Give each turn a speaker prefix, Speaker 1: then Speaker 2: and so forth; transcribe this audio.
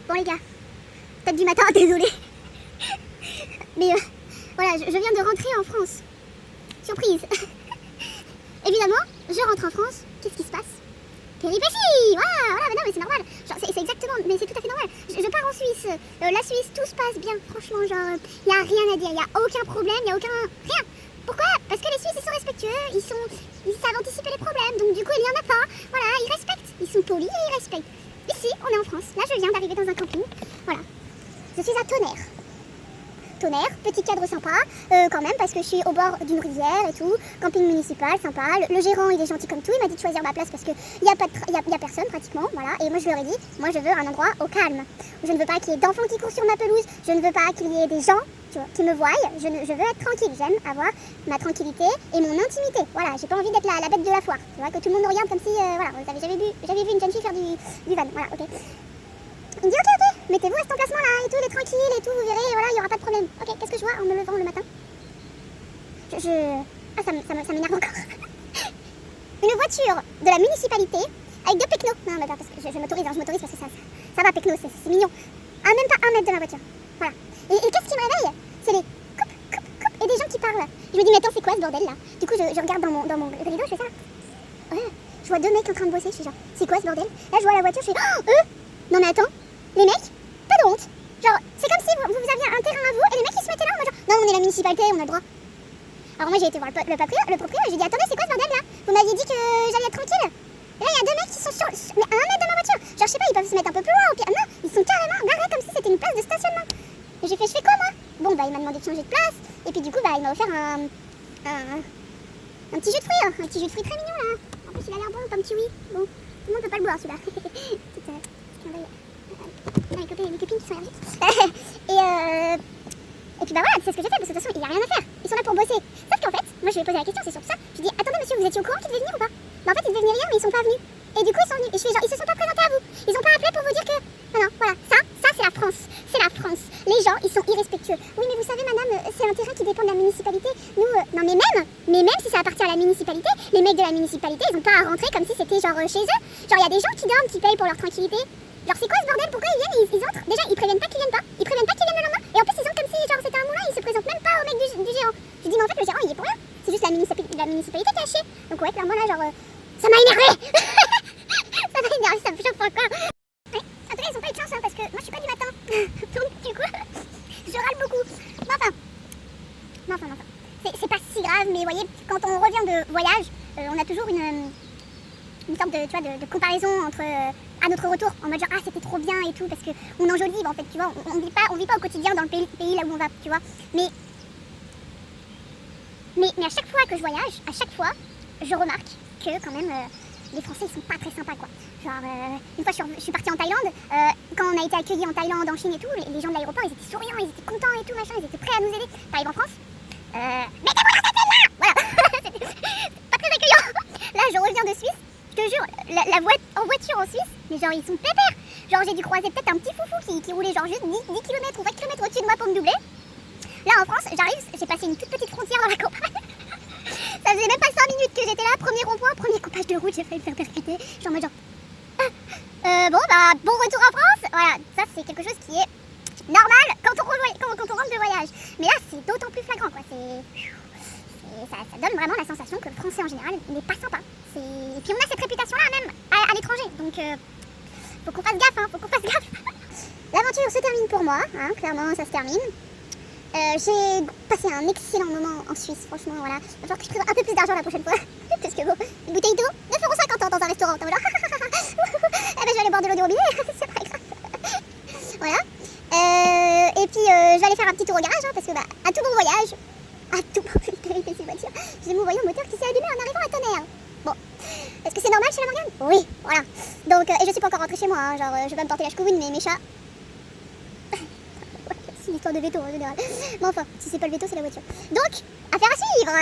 Speaker 1: Bon les gars, peut-être du matin, désolé. Mais voilà, je viens de rentrer en France. Surprise. Évidemment, je rentre en France. Qu'est-ce qui se passe? Péripéties. Voilà, mais non, mais c'est normal. Genre, c'est exactement, mais c'est tout à fait normal. Je pars en Suisse. La Suisse, tout se passe bien. Franchement, genre, il n'y a rien à dire. Il n'y a aucun problème, il n'y a aucun... Rien. Pourquoi? Parce que les Suisses, ils sont respectueux. Ils savent anticiper les problèmes. Donc du coup, il n'y en a pas. Voilà, ils respectent. Ils sont polis et ils respectent. Ici, on est en France. Là, je viens d'arriver dans un camping. Voilà. Je suis à Tonnerre. Tonnerre, petit cadre sympa, quand même, parce que je suis au bord d'une rivière et tout, camping municipal, sympa. Le gérant, il est gentil comme tout, il m'a dit de choisir ma place parce qu'il n'y a, y a personne pratiquement, voilà. Et moi, je leur ai dit, moi, je veux un endroit au calme. Je ne veux pas qu'il y ait d'enfants qui courent sur ma pelouse, je ne veux pas qu'il y ait des gens qui me voient, je veux être tranquille, j'aime avoir ma tranquillité et mon intimité. Voilà, j'ai pas envie d'être la bête de la foire, tu vois, que tout le monde me regarde comme si, voilà, j'avais vu une jeune fille faire du van, voilà, ok. Il me dit ok, mettez-vous à cet emplacement-là et tout, il est tranquille et tout, vous verrez, voilà, il n'y aura pas de problème. Ok, qu'est-ce que je vois en me levant le matin? Ah, ça m'énerve encore. Une voiture de la municipalité avec deux pecnos. Non, mais parce que je m'autorise, je m'autorise parce que ça va, pecnos, c'est mignon. Ah, même pas 1 mètre de ma voiture. Voilà. Et qu'est-ce qui me réveille? C'est les coupe, et des gens qui parlent. Je me dis, mais attends, c'est quoi ce bordel là? Du coup, je regarde dans mon rideau, je fais ça. Ouais, je vois 2 mecs en train de bosser, je suis genre, c'est quoi ce bordel? Là, je vois la voiture, je fais, oh, eux? Non, mais attends. Les mecs, pas de honte. Genre, c'est comme si vous aviez un terrain à vous et les mecs ils se mettaient là en mode genre, non, on est la municipalité, on a le droit. Alors moi j'ai été voir le propriétaire, j'ai dit attendez, c'est quoi ce bordel là? Vous m'aviez dit que j'allais être tranquille. Et là il y a 2 mecs qui sont mais à 1 mètre de ma voiture. Genre je sais pas, ils peuvent se mettre un peu plus loin au pire. Non, ils sont carrément garés comme si c'était une place de stationnement. Et je fais quoi moi? Bon bah il m'a demandé de changer de place. Et puis du coup bah il m'a offert un petit jus de fruits, un petit jus de fruits très mignon là. En plus il a l'air bon comme kiwi. Bon, tout le monde peut pas le boire celui-là. Les copines qui sont allergiques. Et puis bah voilà, c'est ce que j'ai fait, parce que de toute façon, il n'y a rien à faire. Ils sont là pour bosser. Sauf qu'en fait, moi je lui ai posé la question, c'est surtout ça. Je lui ai dit, attendez monsieur, vous étiez au courant qu'ils devaient venir ou pas? Mais en fait, ils devaient venir hier, mais ils sont pas venus. Et du coup, ils sont venus. Et je fais genre, ils se sont pas présentés à vous. Ils ont pas appelé pour vous dire que. Non, voilà, ça c'est la France. C'est la France. Les gens, ils sont irrespectueux. Oui, mais vous savez, madame, c'est un terrain qui dépend de la municipalité. Nous, non, mais même si ça appartient à la municipalité, les mecs de la municipalité, ils ont pas à rentrer comme si c'était genre chez eux. Genre, il y a des gens qui dorment, qui payent pour leur tranquillité. Genre c'est quoi ce bordel? Pourquoi ils viennent, ils entrent? Déjà ils préviennent pas qu'ils viennent pas, ils préviennent pas qu'ils viennent le lendemain. Et en plus ils entrent comme si genre c'était un moulin, ils se présentent même pas au mec du gérant. Je dis mais en fait le gérant il est pour rien, c'est juste la municipalité qui a chier. Donc ouais clairement là genre ça m'a énervé. Ça m'a énervé, ça me chauffe encore. Ouais, en tout cas ils ont pas eu de chance hein, parce que moi je suis pas du matin. Donc du coup je râle beaucoup. Mais enfin. C'est pas si grave, mais vous voyez quand on revient de voyage, on a toujours une sorte de, tu vois, de comparaison entre à notre retour en mode genre ah c'était trop bien et tout parce que on enjolive en fait tu vois, on vit pas au quotidien dans le pays là où on va tu vois, mais à chaque fois que je voyage, à chaque fois je remarque que quand même les Français ils sont pas très sympas quoi. Genre une fois je suis partie en Thaïlande, quand on a été accueillis en Thaïlande, en Chine et tout, les gens de l'aéroport ils étaient souriants, ils étaient contents et tout machin, ils étaient prêts à nous aider. T'arrives en France, mettez-vous la tête là, voilà. C'était pas très accueillant. Là je reviens de Suisse. Je te jure, en voiture en Suisse, mais genre ils sont pépères. Genre j'ai dû croiser peut-être un petit foufou qui roulait genre juste 10 km ou 20 km au-dessus de moi pour me doubler. Là en France, j'arrive, j'ai passé une toute petite frontière dans la campagne. Ça faisait même pas 5 minutes que j'étais là, premier rond-point, premier coupage de route, j'ai failli me faire percuter. Genre en mode genre... bon bah, bon retour en France. Voilà, ça c'est quelque chose qui est normal quand on rentre de voyage. Mais là c'est d'autant plus flagrant quoi, ça donne vraiment la sensation que le français en général n'est pas sympa. Et puis on a cette réputation-là même à l'étranger, donc faut qu'on fasse gaffe, hein, faut qu'on fasse gaffe. L'aventure se termine pour moi, hein, clairement ça se termine. J'ai passé un excellent moment en Suisse, franchement, voilà. Il va falloir que je prévoie un peu plus d'argent la prochaine fois. Parce que bon, une bouteille d'eau, 9,50 € dans un restaurant, t'as genre... Eh ben je vais aller boire de l'eau du robinet, c'est pas grave. Voilà. Et puis je vais aller faire un petit tour au garage, hein, parce que bah, à tout bon voyage, j'ai mon voyant moteur qui s'est allumé en arrivant à Tonnerre. Bon, est-ce que c'est normal chez la Morgane? Oui, voilà. Donc, et je suis pas encore rentrée chez moi, hein, genre je vais pas me porter la ch'couine, mais mes chats... C'est une histoire de veto en général. Mais enfin, si c'est pas le veto, c'est la voiture. Donc, affaire à suivre.